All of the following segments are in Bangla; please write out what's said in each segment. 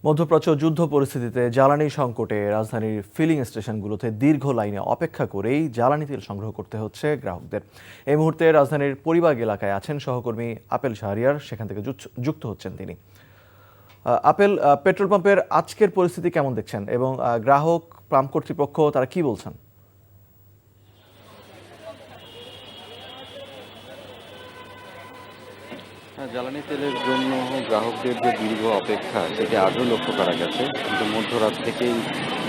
মধ্যপ্রাচ্য যুদ্ধ পরিস্থিতিতে জ্বালানি সংকটে রাজধানীর ফিলিং স্টেশনগুলোতে দীর্ঘ লাইনে অপেক্ষা করেই জ্বালানি তেল সংগ্রহ করতে হচ্ছে গ্রাহকদের। এই মুহূর্তে রাজধানীর পরিবাগ এলাকায় আছেন সহকর্মী আপেল শাহরিয়ার, সেখান থেকে যুক্ত হচ্ছেন তিনি। আপেল, পেট্রোল পাম্পের আজকের পরিস্থিতি কেমন দেখছেন এবং গ্রাহক পাম্প কর্তৃপক্ষ তারা কি বলছেন? জ্বালানি তেলের জন্য গ্রাহকদের যে দীর্ঘ অপেক্ষা সেটি আজও লক্ষ্য করা গেছে। কিন্তু মধ্যরাত থেকেই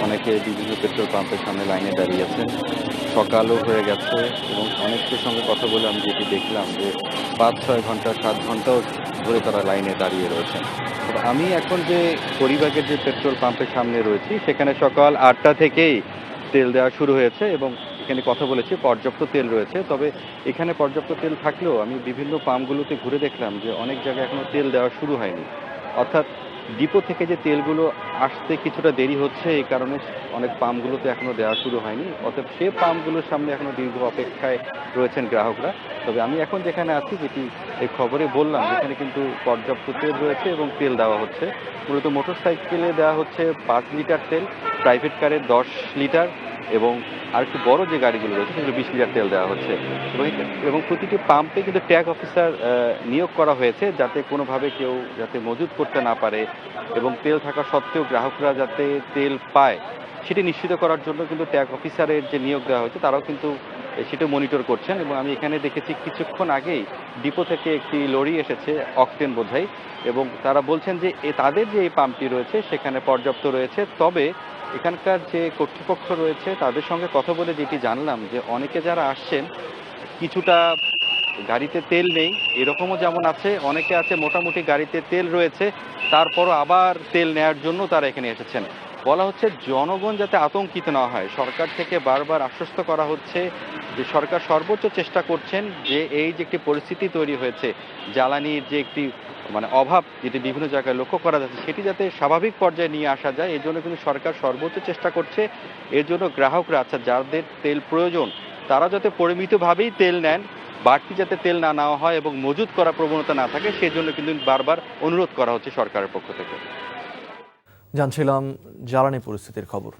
অনেকে বিভিন্ন পেট্রোল পাম্পের সামনে লাইনে দাঁড়িয়ে আছেন। সকালও হয়ে গেছে এবং অনেকের সঙ্গে কথা বলে আমি যেটি দেখলাম যে ৫-৬ ঘন্টা ৭ ঘন্টাও ধরে তারা লাইনে দাঁড়িয়ে রয়েছেন। তবে আমি এখন যে পরিবাগের যে পেট্রোল পাম্পের সামনে রয়েছি সেখানে সকাল ৮টা থেকেই তেল দেওয়া শুরু হয়েছে এবং এখানে কথা বলেছি পর্যাপ্ত তেল রয়েছে। তবে এখানে পর্যাপ্ত তেল থাকলেও আমি বিভিন্ন পাম্পগুলোতে ঘুরে দেখলাম যে অনেক জায়গায় এখনো তেল দেওয়া শুরু হয়নি। অর্থাৎ ডিপো থেকে যে তেলগুলো আসতে কিছুটা দেরি হচ্ছে, এই কারণে অনেক পাম্পগুলোতে এখনো দেওয়া শুরু হয়নি। অতএব সে পাম্পগুলোর সামনে এখনো দীর্ঘ অপেক্ষায় রয়েছেন গ্রাহকরা। তবে আমি এখন যেখানে আছি, যেটি এই খবরে বললাম, যেখানে কিন্তু পর্যাপ্ত তেল রয়েছে এবং তেল দেওয়া হচ্ছে। মূলত মোটরসাইকেলে দেওয়া হচ্ছে ৫ লিটার তেল, প্রাইভেট কারে ১০ লিটার এবং আরেকটু বড় যে গাড়িগুলো রয়েছে সেগুলো ২০ লিটার তেল দেওয়া হচ্ছে। এবং প্রতিটি পাম্পে কিন্তু ট্যাগ অফিসার নিয়োগ করা হয়েছে, যাতে কোনোভাবে কেউ যাতে মজুত করতে না পারে এবং তেল থাকা সত্ত্বেও গ্রাহকরা যাতে তেল পায় সেটি নিশ্চিত করার জন্য কিন্তু ট্যাগ অফিসারের যে নিয়োগ দেওয়া হয়েছে তারাও কিন্তু সেটা মনিটর করছেন। এবং আমি এখানে দেখেছি কিছুক্ষণ আগেই ডিপো থেকে একটি লরি এসেছে, অকটেন বোধহয়, এবং তারা বলছেন যে তাদের যে এই পাম্পটি রয়েছে সেখানে পর্যাপ্ত রয়েছে। তবে এখানকার যে কর্তৃপক্ষ রয়েছে তাদের সঙ্গে কথা বলে যেটি জানলাম যে অনেকে যারা আসছেন, কিছুটা গাড়িতে তেল নেই এরকমও যেমন আছে, অনেকে আছে মোটামুটি গাড়িতে তেল রয়েছে, তারপরও আবার তেল নেয়ার জন্য তারা এখানে এসেছেন। বলা হচ্ছে জনগণ যাতে আতঙ্কিত না হয়, সরকার থেকে বারবার আশ্বস্ত করা হচ্ছে যে সরকার সর্বোচ্চ চেষ্টা করছেন যে এই যে একটি পরিস্থিতি তৈরি হয়েছে, জ্বালানির যে একটি অভাব যেটি বিভিন্ন জায়গায় লক্ষ্য করা যাচ্ছে, সেটি যাতে স্বাভাবিক পর্যায়ে নিয়ে আসা যায়। এর জন্য কিন্তু সরকার সর্বোচ্চ চেষ্টা করছে। এর জন্য গ্রাহকরা, আচ্ছা যাদের তেল প্রয়োজন, তারা যাতে পরিমিতভাবেই তেল নেন, বাড়তি যাতে তেল না নেওয়া হয় এবং মজুত করা প্রবণতা না থাকে, সেজন্য কিন্তু বারবার অনুরোধ করা হচ্ছে সরকারের পক্ষ থেকে। জানছিলাম জ্বালানি পরিস্থিতির খবর।